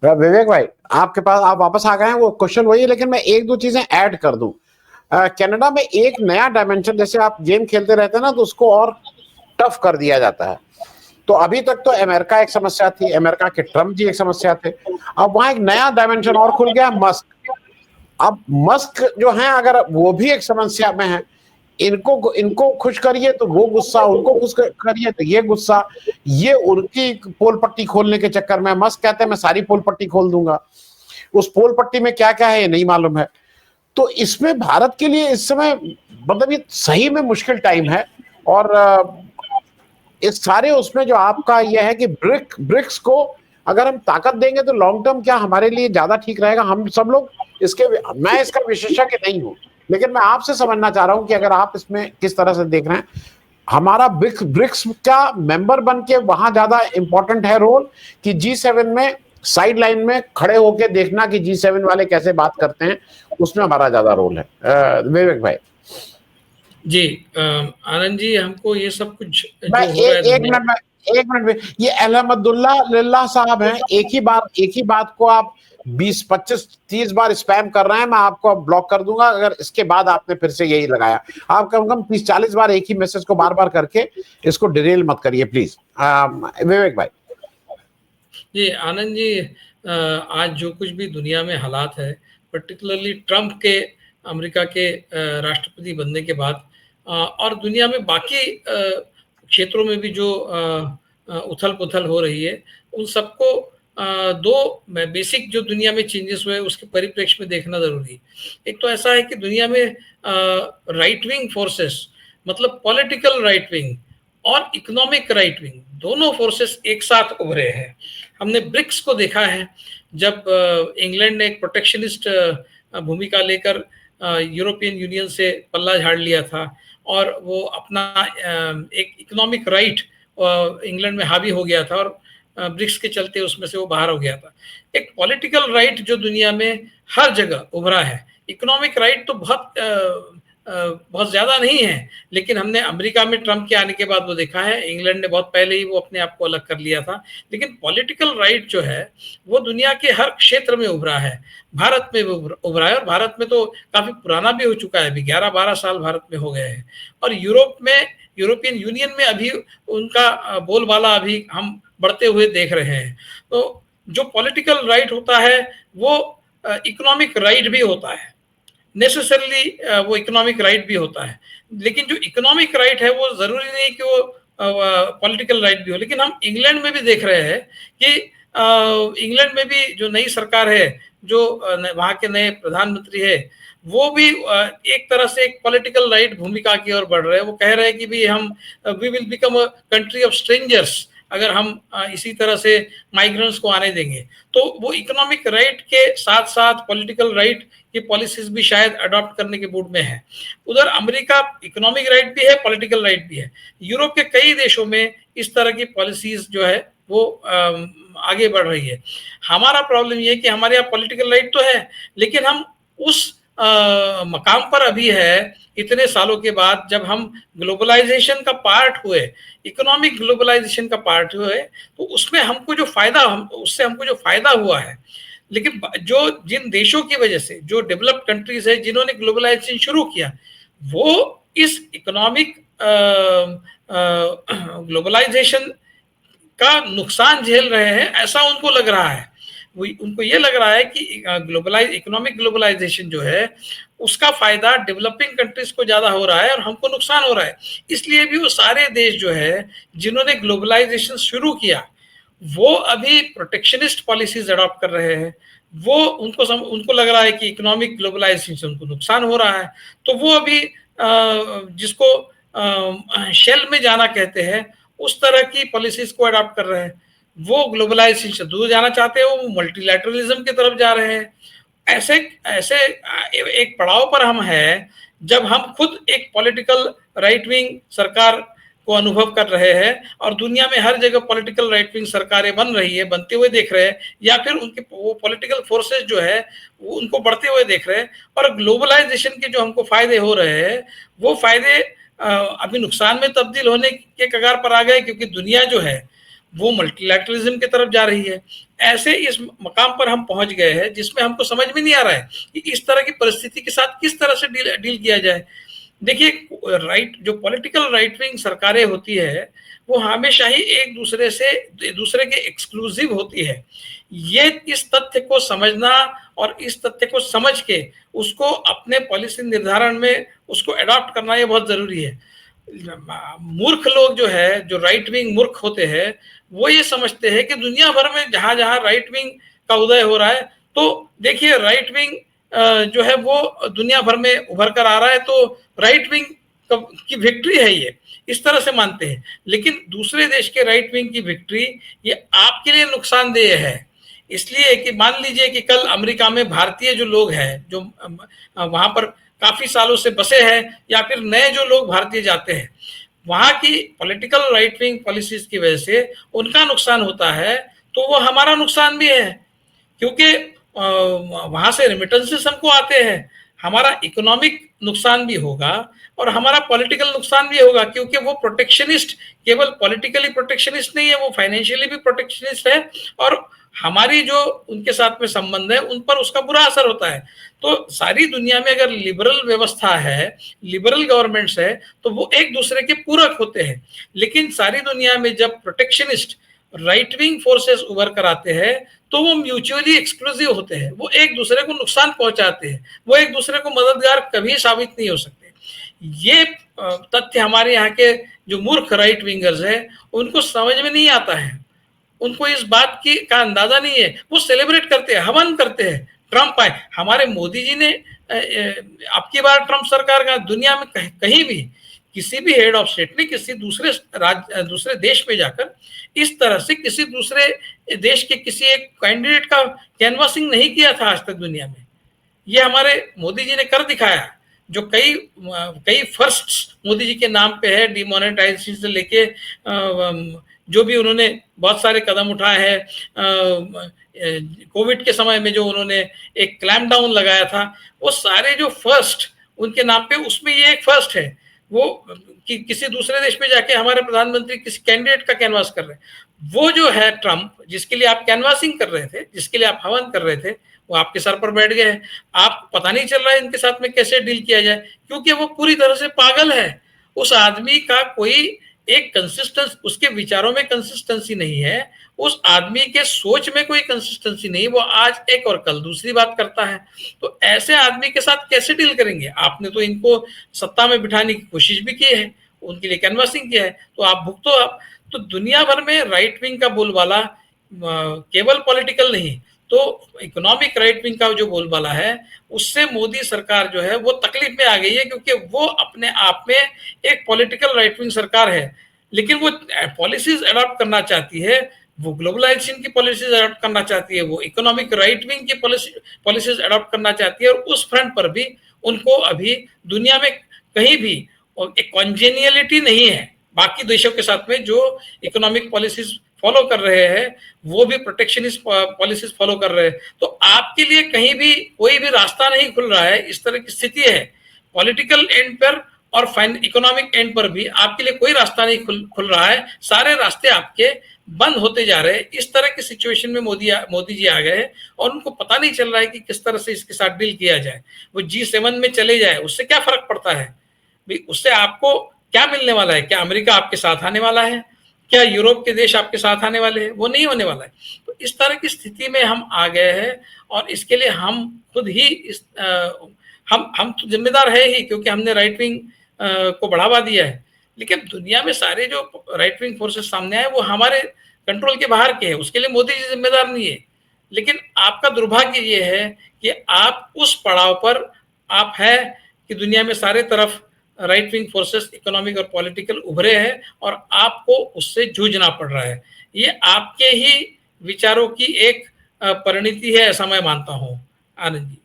विवेक भाई, आपके पास आप वापस आ गए हैं, वो क्वेश्चन वही है, लेकिन मैं एक दो चीजें ऐड कर दूं। कनाडा में एक नया डायमेंशन, जैसे आप गेम खेलते रहते हैं ना, तो उसको और टफ कर दिया जाता है। तो अभी तक तो अमेरिका एक समस्या थी, अमेरिका के ट्रम्प जी एक समस्या थे। अब वहां एक नया डायमेंशन और खुल गया, मस्क। अब मस्क जो है, अगर वो भी एक समस्या में है, इनको इनको खुश करिए तो वो गुस्सा, उनको खुश करिए तो ये गुस्सा। ये उनकी पोल पट्टी खोलने के चक्कर में मस्क कहते हैं मैं सारी पोल पट्टी खोल दूंगा। उस पोल पट्टी में क्या क्या है ये नहीं मालूम है। तो इसमें भारत के लिए इस समय मतलब ये सही में मुश्किल टाइम है। और इस सारे उसमें जो आपका यह है कि ब्रिक्स को अगर हम ताकत देंगे तो लॉन्ग टर्म क्या हमारे लिए ज्यादा ठीक रहेगा। हम सब लोग इसके, मैं इसका विशेषज्ञ नहीं हूं, लेकिन मैं आपसे समझना चाह रहा हूं कि अगर आप इसमें किस तरह से देख रहे हैं, हमारा ब्रिक्स का मेंबर बन के वहां ज्यादा इंपॉर्टेंट है रोल, कि G7 में साइड लाइन में खड़े होकर देखना कि G7 वाले कैसे बात करते हैं, उसमें हमारा ज्यादा रोल है। विवेक भाई जी, आनंद जी, हमको ये सब कुछ मैं जो हो रहा है एक मिनट में, ये अहमदुल्लाह साहब हैं, एक ही बात को आप 20 25 30 बार स्पैम कर रहे हैं। मैं आपको ब्लॉक कर दूंगा अगर इसके बाद आपने फिर से यही लगाया। आप कम से कम 30 40 बार एक ही मैसेज को बार बार करके इसको डिरेल मत करिए प्लीज। विवेक भाई जी, आनंद जी, आज जो कुछ भी दुनिया में हालात है, पर्टिकुलरली ट्रंप के अमेरिका के राष्ट्रपति बनने के बाद, और दुनिया में बाकी क्षेत्रों में भी जो उथल पुथल हो रही है, उन सबको दो बेसिक जो दुनिया में चेंजेस हुए उसके परिप्रेक्ष्य में देखना जरूरी है। एक तो ऐसा है कि दुनिया में राइट विंग फोर्सेस, मतलब पॉलिटिकल राइट विंग और इकोनॉमिक राइट विंग, दोनों फोर्सेस एक साथ उभरे हैं। हमने ब्रिक्स को देखा है, जब इंग्लैंड ने एक प्रोटेक्शनिस्ट भूमिका लेकर यूरोपियन यूनियन से पल्ला झाड़ लिया था, और वो अपना एक इकोनॉमिक राइट इंग्लैंड में हावी हो गया था, और ब्रिक्स के चलते उसमें से वो बाहर हो गया था। एक पॉलिटिकल राइट जो दुनिया में हर जगह उभरा है, इकोनॉमिक राइट तो बहुत ज्यादा नहीं है, लेकिन हमने अमेरिका में ट्रंप के आने के बाद वो देखा है, इंग्लैंड ने बहुत पहले ही वो अपने आप को अलग कर लिया था। लेकिन पॉलिटिकल राइट जो है वो दुनिया के हर क्षेत्र में उभरा है, भारत में भी उभरा है, और भारत में तो काफी पुराना भी हो चुका है, अभी 11-12 साल भारत में हो गए हैं। और यूरोप में, यूरोपियन यूनियन में अभी उनका बोलबाला अभी हम बढ़ते हुए देख रहे हैं। तो जो पॉलिटिकल राइट होता है वो इकोनॉमिक राइट भी होता है, नेसेसरली वो इकोनॉमिक राइट भी होता है। लेकिन जो इकोनॉमिक राइट है वो जरूरी नहीं कि वो पॉलिटिकल राइट भी हो। लेकिन हम इंग्लैंड में भी देख रहे हैं कि इंग्लैंड में भी जो नई सरकार है, जो वहाँ के नए प्रधानमंत्री है, वो भी एक तरह से एक पॉलिटिकल राइट भूमिका की ओर बढ़ रहे हैं। वो कह रहे हैं कि भी हम we will become a country of strangers अगर हम इसी तरह से माइग्रेंट्स को आने देंगे। तो वो इकोनॉमिक राइट के साथ साथ पॉलिटिकल राइट की पॉलिसीज भी शायद अडॉप्ट करने के मूड में है। उधर अमेरिका इकोनॉमिक राइट भी है, पॉलिटिकल राइट भी है। यूरोप के कई देशों में इस तरह की पॉलिसीज जो है वो आगे बढ़ रही है। हमारा प्रॉब्लम ये है कि हमारे यहाँ पॉलिटिकल राइट तो है, लेकिन हम उस मकाम पर अभी है इतने सालों के बाद, जब हम ग्लोबलाइजेशन का पार्ट हुए, इकोनॉमिक ग्लोबलाइजेशन का पार्ट हुए, तो उसमें हमको जो फायदा, उससे हमको जो फायदा हुआ है, लेकिन जो जिन देशों की वजह से, जो डेवलप्ड कंट्रीज है जिन्होंने ग्लोबलाइजेशन शुरू किया, वो इस इकोनॉमिक ग्लोबलाइजेशन का नुकसान झेल रहे हैं, ऐसा उनको लग रहा है। उनको ये लग रहा है कि इकोनॉमिक ग्लोबलाइजेशन जो है उसका फायदा डेवलपिंग कंट्रीज को ज्यादा हो रहा है और हमको नुकसान हो रहा है। इसलिए भी वो सारे देश जो है जिन्होंने ग्लोबलाइजेशन शुरू किया, वो अभी प्रोटेक्शनिस्ट पॉलिसीज अडॉप्ट कर रहे हैं। वो उनको लग रहा है कि इकोनॉमिक ग्लोबलाइजेशन से उनको नुकसान हो रहा है, तो वो अभी जिसको शेल में जाना कहते हैं, उस तरह की पॉलिसीज को अडॉप्ट कर रहे हैं। वो ग्लोबलाइजेशन से दूर जाना चाहते हैं, वो मल्टीलैटरलिज्म की तरफ जा रहे हैं। ऐसे ऐसे एक पड़ाव पर हम हैं जब हम खुद एक पॉलिटिकल राइट विंग सरकार को अनुभव कर रहे हैं, और दुनिया में हर जगह पॉलिटिकल राइट विंग सरकारें बन रही है, बनते हुए देख रहे हैं, या फिर उनके वो पॉलिटिकल फोर्सेस जो है वो उनको बढ़ते हुए देख रहे हैं। और ग्लोबलाइजेशन के जो हमको फायदे हो रहे हैं, वो फायदे अभी नुकसान में तब्दील होने के कगार पर आ गए, क्योंकि दुनिया जो है वो मल्टीलैटरलिज्म की तरफ जा रही है। ऐसे इस मकाम पर हम पहुंच गए हैं जिसमें हमको समझ में नहीं आ रहा है कि इस तरह की परिस्थिति के साथ किस तरह से डील किया जाए। देखिए, जो पॉलिटिकल राइट विंग सरकारें होती है वो हमेशा ही एक दूसरे के एक्सक्लूसिव होती है। ये इस तथ्य को समझना और इस तथ्य को समझ के उसको अपने पॉलिसी निर्धारण में उसको अडॉप्ट करना ये बहुत जरूरी है। मूर्ख लोग जो है, जो राइट विंग मूर्ख होते हैं, वो ये समझते हैं कि दुनिया भर में जहां जहां राइट विंग का उदय हो रहा है, तो देखिए राइट विंग जो है वो दुनिया भर में उभर कर आ रहा है, तो राइट विंग की विक्ट्री है, ये इस तरह से मानते हैं। लेकिन दूसरे देश के राइट विंग की विक्ट्री ये आपके लिए नुकसानदेह है, इसलिए कि मान लीजिए कि कल अमेरिका में भारतीय जो लोग हैं, जो वहां पर काफी सालों से बसे हैं, या फिर नए जो लोग भारतीय जाते हैं, वहां की पॉलिटिकल राइट विंग पॉलिसीज की वजह से उनका नुकसान होता है, तो वो हमारा नुकसान भी है, क्योंकि वहां से रेमिटेंसेस हमको आते हैं। हमारा इकोनॉमिक नुकसान भी होगा और हमारा पॉलिटिकल नुकसान भी होगा, क्योंकि वो प्रोटेक्शनिस्ट केवल पॉलिटिकली प्रोटेक्शनिस्ट नहीं है, वो फाइनेंशियली भी प्रोटेक्शनिस्ट है, और हमारी जो उनके साथ में संबंध है उन पर उसका बुरा असर होता है। तो सारी दुनिया में अगर लिबरल व्यवस्था है, लिबरल गवर्नमेंट्स है, तो वो एक दूसरे के पूरक होते हैं। लेकिन सारी दुनिया में जब प्रोटेक्शनिस्ट राइट विंग फोर्सेस उभर कर आते हैं, तो वो म्यूचुअली एक्सक्लूसिव होते हैं, वो एक दूसरे को नुकसान पहुंचाते हैं, वो एक दूसरे को मददगार कभी साबित नहीं हो सकते। ये तथ्य हमारे यहाँ के जो मूर्ख राइट विंगर्स है उनको समझ में नहीं आता है, उनको इस बात की का अंदाजा नहीं है। वो सेलिब्रेट करते हैं, हवन करते हैं ट्रम्प आए। हमारे मोदी जी ने अब की बार ट्रम्प सरकार का दुनिया में कहीं भी किसी भी हेड ऑफ स्टेट ने किसी दूसरे देश में जाकर इस तरह से किसी दूसरे देश के किसी एक कैंडिडेट का कैनवासिंग नहीं किया था आज तक दुनिया में। ये हमारे मोदी जी ने कर दिखाया। जो कई फर्स्ट मोदी जी के नाम पे है, डिमोनेटाइजेशन से लेके जो भी उन्होंने बहुत सारे कदम उठाए हैं, कोविड के समय में जो उन्होंने एक क्लैम्प डाउन लगाया था, वो सारे जो फर्स्ट उनके नाम पे, उसमें ये एक फर्स्ट है। वो कि किसी दूसरे देश में जाके हमारे प्रधानमंत्री किसी कैंडिडेट का कैनवास कर रहे हैं। वो जो है ट्रम्प, जिसके लिए आप कैनवासिंग कर रहे थे, जिसके लिए आप हवन कर रहे थे, वो आपके सर पर बैठ गए हैं। आप पता नहीं चल रहा है इनके साथ में कैसे डील किया जाए, क्योंकि वो पूरी तरह से पागल है। उस आदमी का कोई एक कंसिस्टेंस, उसके विचारों में कंसिस्टेंसी नहीं है, उस आदमी के सोच में कोई कंसिस्टेंसी नहीं। वो आज एक और कल दूसरी बात करता है। तो ऐसे आदमी के साथ कैसे डील करेंगे? आपने तो इनको सत्ता में बिठाने की कोशिश भी की है, उनके लिए कैनवासिंग किया है, तो आप भुगतो। आप तो दुनिया भर में राइट विंग का बोलबाला केवल पॉलिटिकल नहीं, तो इकोनॉमिक राइट विंग का जो बोलबाला है, उससे मोदी सरकार जो है वो तकलीफ में आ गई है, क्योंकि वो अपने आप में एक पॉलिटिकल राइट विंग सरकार है, लेकिन वो पॉलिसीज अडॉप्ट करना चाहती है, वो ग्लोबलाइजेशन की पॉलिसीज अडॉप्ट करना चाहती है, वो इकोनॉमिक राइट विंग की पॉलिसीज अडॉप्ट करना चाहती है। और उस फ्रंट पर भी उनको अभी दुनिया में कहीं भी एक कॉन्जेनियलिटी नहीं है बाकी देशों के साथ में, जो इकोनॉमिक पॉलिसीज फॉलो कर रहे हैं, वो भी प्रोटेक्शनिस्ट पॉलिसीज फॉलो कर रहे हैं। तो आपके लिए कहीं भी कोई भी रास्ता नहीं खुल रहा है। इस तरह की स्थिति है पॉलिटिकल एंड पर और इकोनॉमिक एंड पर भी आपके लिए कोई रास्ता नहीं खुल रहा है। सारे रास्ते आपके बंद होते जा रहे हैं। इस तरह की सिचुएशन में मोदी जी आ गए हैं और उनको पता नहीं चल रहा है कि किस तरह से इसके साथ डील किया जाए। वो G7 में चले जाए, उससे क्या फर्क पड़ता है? उससे आपको क्या मिलने वाला है? क्या अमेरिका आपके साथ आने वाला है? क्या यूरोप के देश आपके साथ आने वाले हैं? वो नहीं होने वाला है। तो इस तरह की स्थिति में हम आ गए हैं और इसके लिए हम खुद ही हम तो जिम्मेदार है ही, क्योंकि हमने राइट विंग को बढ़ावा दिया है। लेकिन दुनिया में सारे जो राइट विंग फोर्सेस सामने आए वो हमारे कंट्रोल के बाहर के हैं, उसके लिए मोदी जी जिम्मेदार नहीं है। लेकिन आपका दुर्भाग्य ये है कि आप उस पड़ाव पर आप है कि दुनिया में सारे तरफ राइट विंग फोर्सेस इकोनॉमिक और पॉलिटिकल उभरे हैं और आपको उससे जूझना पड़ रहा है। ये आपके ही विचारों की एक परिणति है, ऐसा मैं मानता हूँ। आनंद जी।